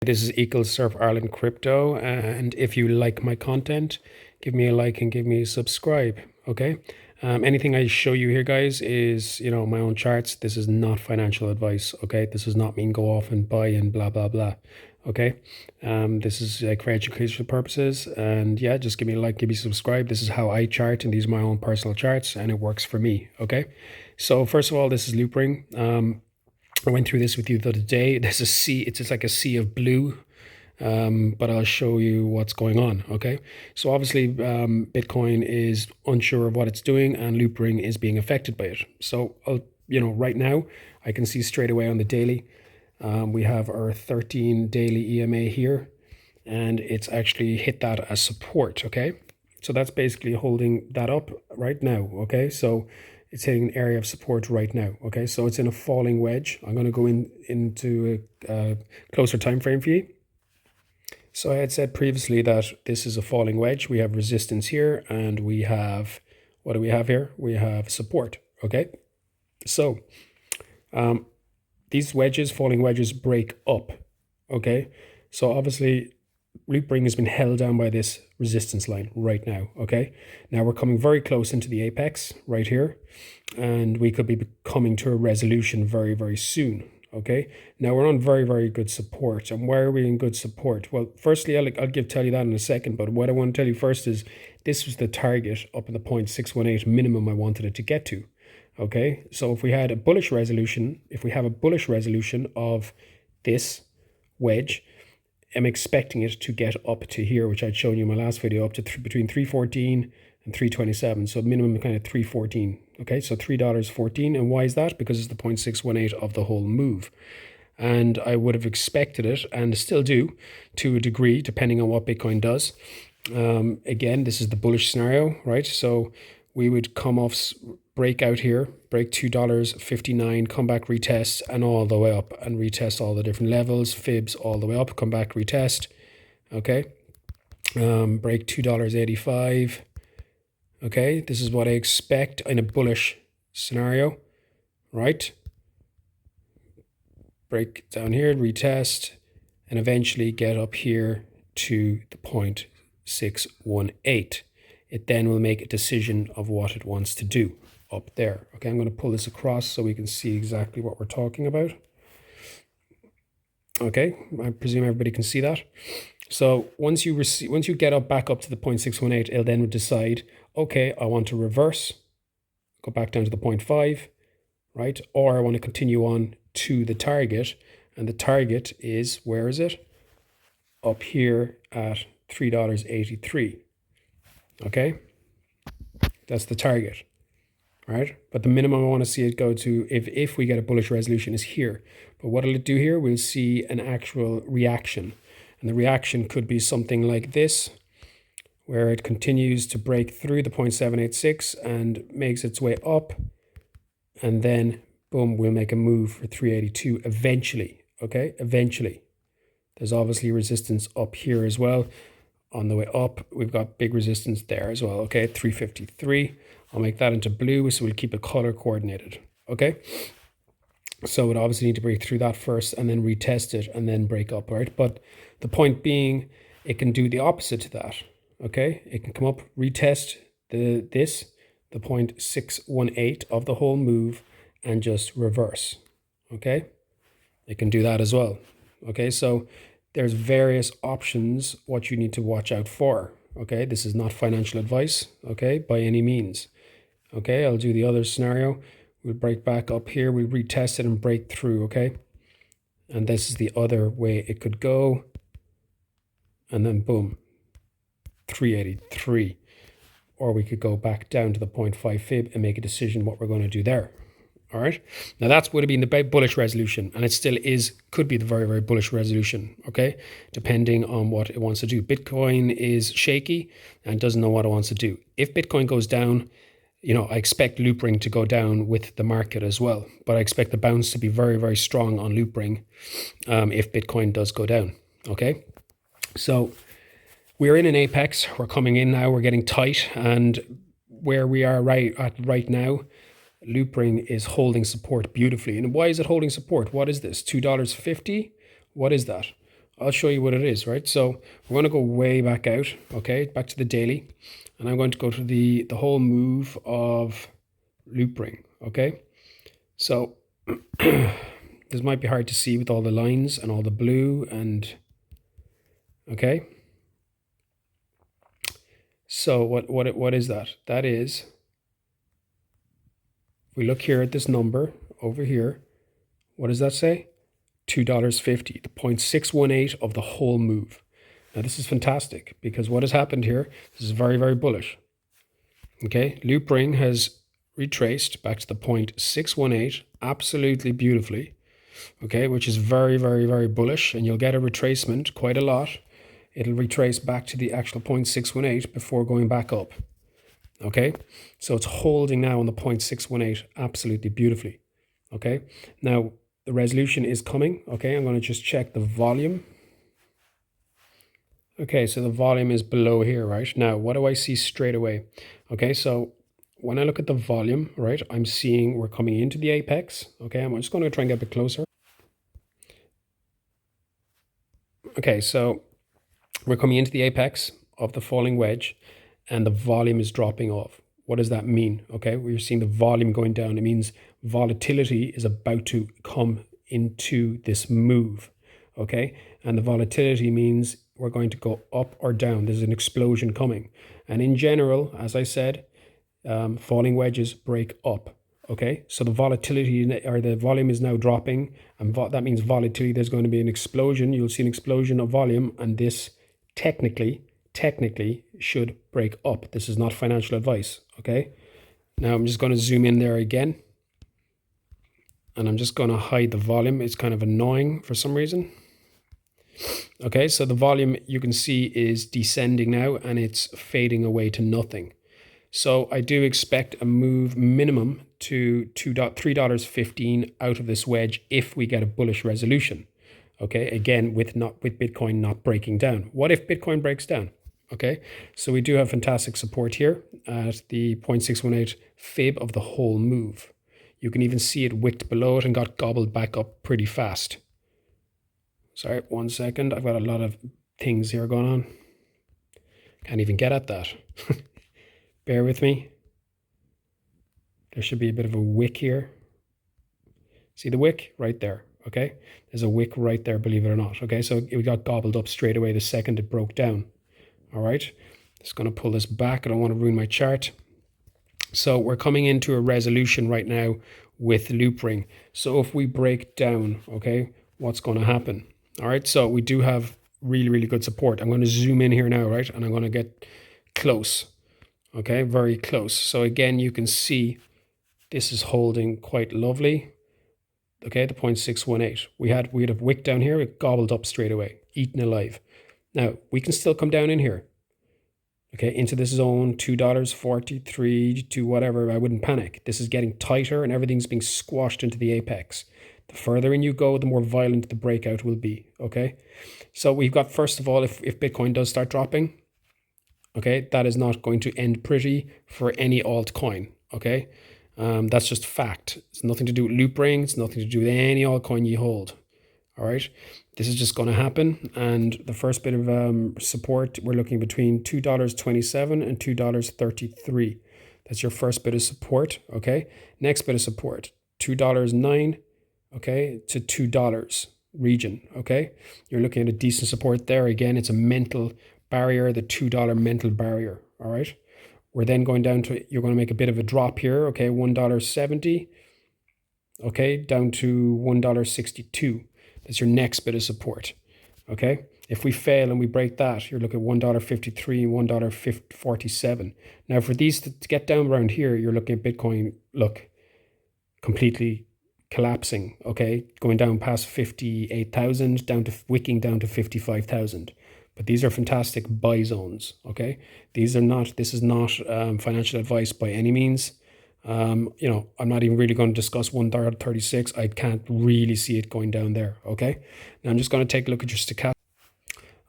This is Equals Surf Ireland Crypto, and if you like my content, give me a like and give me a subscribe. Okay. Anything I show you here, guys, is my own charts. This is not financial advice. Okay. This does not mean go off and buy and blah blah blah. Okay. This is for educational purposes, and yeah, just give me a like, give me a subscribe. This is how I chart, and these are my own personal charts, and it works for me. Okay. So first of all, this is Loopring. I went through this with you the other day. There's a sea, it's just like a sea of blue, but I'll show you what's going on, okay? So obviously Bitcoin is unsure of what it's doing and Loopring is being affected by it. So, right now I can see straight away on the daily, we have our 13 daily EMA here and it's actually hit that as support, okay? So that's basically holding that up right now, okay? So it's hitting an area of support right now. Okay, so it's in a falling wedge. I'm going to go into a closer time frame for you. So I had said previously that this is a falling wedge. We have resistance here, and we have, what do we have here? We have support. Okay, so these wedges, falling wedges, break up. Okay, so obviously Loopring has been held down by this resistance line right now, okay? Now we're coming very close into the apex right here, and we could be coming to a resolution very, very soon, okay? Now we're on very, very good support. And why are we in good support? Well, firstly, I'll tell you that in a second, but what I want to tell you first is this was the target up in the 0.618 minimum I wanted it to get to, okay? So if we had a bullish resolution, if we have a bullish resolution of this wedge, I'm expecting it to get up to here, which I'd shown you in my last video, up to between 314 and 327. So minimum kind of 314. Okay, so $3.14. And why is that? Because it's the 0.618 of the whole move. And I would have expected it, and still do, to a degree, depending on what Bitcoin does. Again, this is the bullish scenario, right? So we would come off, break out here, break $2.59, come back, retest, and all the way up, and retest all the different levels, fibs all the way up, come back, retest, okay? Break $2.85, okay? This is what I expect in a bullish scenario, right? Break down here, retest, and eventually get up here to the 0.618. It then will make a decision of what it wants to do up there. Okay, I'm going to pull this across so we can see exactly what we're talking about. Okay, I presume everybody can see that. So once you get up back up to the 0.618, it'll then decide, okay, I want to reverse, go back down to the 0.5, right? Or I want to continue on to the target, and the target is, where is it? Up here at $3.83. Okay, that's the target, right? But the minimum I want to see it go to, if we get a bullish resolution, is here. But what will it do here? We'll see an actual reaction. And the reaction could be something like this, where it continues to break through the 0.786 and makes its way up. And then, boom, we'll make a move for 382 eventually, okay? Eventually. There's obviously resistance up here as well. On the way up, we've got big resistance there as well, okay, 353. I'll make that into blue, so we'll keep it color coordinated, okay? So we'd obviously need to break through that first and then retest it and then break up, right? But the point being, it can do the opposite to that, okay? It can come up, retest the 0.618 of the whole move and just reverse, okay? It can do that as well, okay? So there's various options what you need to watch out for, okay? This is not financial advice, okay, by any means. Okay, I'll do the other scenario. We'll break back up here, we'll retest it and break through, okay? And this is the other way it could go. And then boom, 383. Or we could go back down to the 0.5 fib and make a decision what we're going to do there. All right. Now that's would have been the bullish resolution, and it still could be the very, very bullish resolution. Okay. Depending on what it wants to do. Bitcoin is shaky and doesn't know what it wants to do. If Bitcoin goes down, I expect Loopring to go down with the market as well, but I expect the bounce to be very, very strong on Loopring if Bitcoin does go down. Okay. So we're in an apex. We're coming in now. We're getting tight, and where we are right now, Loopring is holding support beautifully. And why is it holding support? What is this? $2.50? What is that? I'll show you what it is, right? So we're going to go way back out, okay, back to the daily, and I'm going to go to the whole move of LOOPRING, okay? So this might be hard to see with all the lines and all the blue and, okay? So what is that? That is, if we look here at this number over here, what does that say? $2.50, the 0.618 of the whole move. Now this is fantastic because what has happened here, this is very, very bullish. Okay, LOOPRING has retraced back to the 0.618 absolutely beautifully. Okay, which is very, very, very bullish, and you'll get a retracement quite a lot. It'll retrace back to the actual 0.618 before going back up. Okay, so it's holding now on the 0.618 absolutely beautifully. Okay, now the resolution is coming. Okay, I'm going to just check the volume. Okay, so the volume is below here, right? Now, what do I see straight away? Okay, so when I look at the volume, right, I'm seeing we're coming into the apex. Okay, I'm just going to try and get a bit closer. Okay, so we're coming into the apex of the falling wedge and the volume is dropping off. What does that mean? Okay, we're seeing the volume going down. It means volatility is about to come into this move. Okay, and the volatility means we're going to go up or down. There's an explosion coming. And in general, as I said, falling wedges break up. Okay, so the volatility or the volume is now dropping, and that means volatility. There's going to be an explosion. You'll see an explosion of volume, and this technically should break up. This is not financial advice. Okay, now I'm just going to zoom in there again, and I'm just going to hide the volume. It's kind of annoying for some reason. Okay, so the volume you can see is descending now, and it's fading away to nothing. So I do expect a move minimum to $3.15 out of this wedge if we get a bullish resolution. Okay, again, with Bitcoin not breaking down. What if Bitcoin breaks down? Okay, so we do have fantastic support here at the 0.618 fib of the whole move. You can even see it wicked below it and got gobbled back up pretty fast. Sorry, 1 second. I've got a lot of things here going on. Can't even get at that. Bear with me. There should be a bit of a wick here. See the wick right there, okay? There's a wick right there, believe it or not, okay? So it got gobbled up straight away the second it broke down, all right? Just going to pull this back. I don't want to ruin my chart. So we're coming into a resolution right now with LOOPRING. So if we break down, okay, what's going to happen? All right, so we do have really, really good support. I'm going to zoom in here now, right? And I'm going to get close. Okay, very close. So again, you can see this is holding quite lovely. Okay, the 0.618. We had a wick down here, it gobbled up straight away, eaten alive. Now, we can still come down in here. Okay, into this zone, $2.43 to whatever. I wouldn't panic. This is getting tighter and everything's being squashed into the apex. The further in you go, the more violent the breakout will be. Okay, so we've got, first of all, if Bitcoin does start dropping, okay, that is not going to end pretty for any altcoin. Okay, that's just fact. It's nothing to do with LOOPRING. It's nothing to do with any altcoin you hold. All right, this is just going to happen. And the first bit of support, we're looking between $2.27 and $2.33. That's your first bit of support. Okay, next bit of support, $2.09, okay, to $2 region. Okay, you're looking at a decent support there. Again, it's a mental barrier, the $2 mental barrier. All right, we're then going down to, you're going to make a bit of a drop here. Okay, $1.70, okay, down to $1.62. That's your next bit of support. Okay, if we fail and we break that, you're looking at $1.53 and $1.47. Now for these to get down around here, you're looking at Bitcoin, look, completely collapsing. Okay, going down past 58,000, down to wicking down to 55,000. But these are fantastic buy zones. Okay, this is not financial advice by any means. You know, I'm not even really going to discuss $1.36. I can't really see it going down there. Okay, now I'm just going to take a look at your stochastic.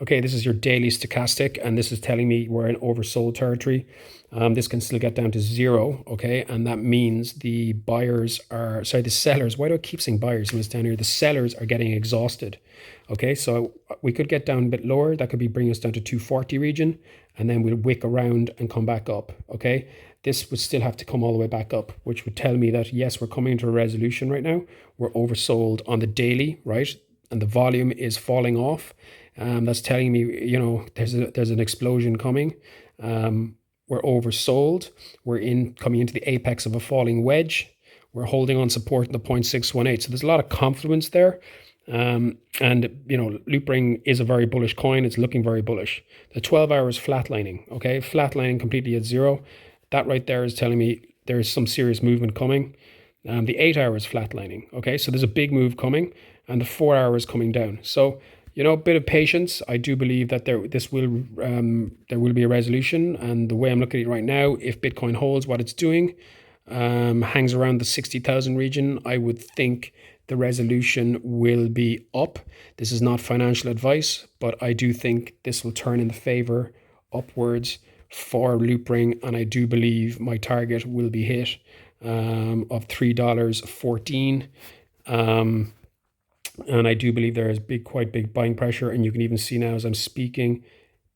Okay, this is your daily stochastic, and this is telling me we're in oversold territory. This can still get down to 0, okay? And that means the sellers, why do I keep saying buyers when it's down here? The sellers are getting exhausted, okay? So we could get down a bit lower. That could be bringing us down to 240 region, and then we'll wick around and come back up, okay? This would still have to come all the way back up, which would tell me that, yes, we're coming into a resolution right now. We're oversold on the daily, right? And the volume is falling off. That's telling me, there's an explosion coming. We're oversold. We're coming into the apex of a falling wedge. We're holding on support in the 0.618. So there's a lot of confidence there. Loopring is a very bullish coin. It's looking very bullish. The 12 hours flatlining, okay? Flatlining completely at 0. That right there is telling me there is some serious movement coming. The 8 hours flatlining, okay? So there's a big move coming, and the 4 hours coming down. So, a bit of patience. I do believe that there will be a resolution, and the way I'm looking at it right now, if Bitcoin holds what it's doing, hangs around the 60,000 region, I would think the resolution will be up. This is not financial advice, but I do think this will turn in the favor upwards for Loopring, and I do believe my target will be hit of $3.14. And I do believe there is quite big buying pressure, and you can even see now as I'm speaking,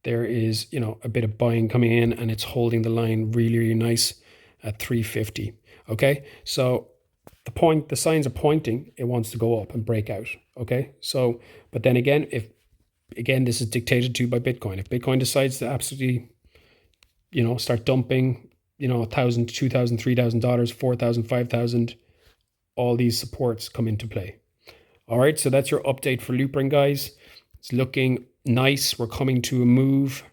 there is a bit of buying coming in, and it's holding the line really, really nice at 350. Okay, so the signs are pointing it wants to go up and break out. Okay, so but then again, this is dictated to by Bitcoin. If Bitcoin decides to absolutely start dumping $1,000, $2,000, $3,000, $4,000, $5,000, all these supports come into play. All right, so that's your update for Loopring, guys. It's looking nice. We're coming to a move.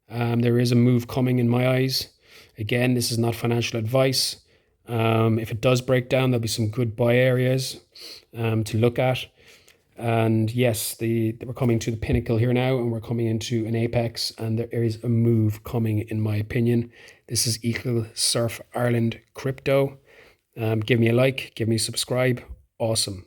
There is a move coming in my eyes. Again, this is not financial advice. If it does break down, there'll be some good buy areas to look at. And yes, we're coming to the pinnacle here now, and we're coming into an apex, and there is a move coming, in my opinion. This is Equal Surf Ireland Crypto. Give me a like, give me a subscribe. Awesome.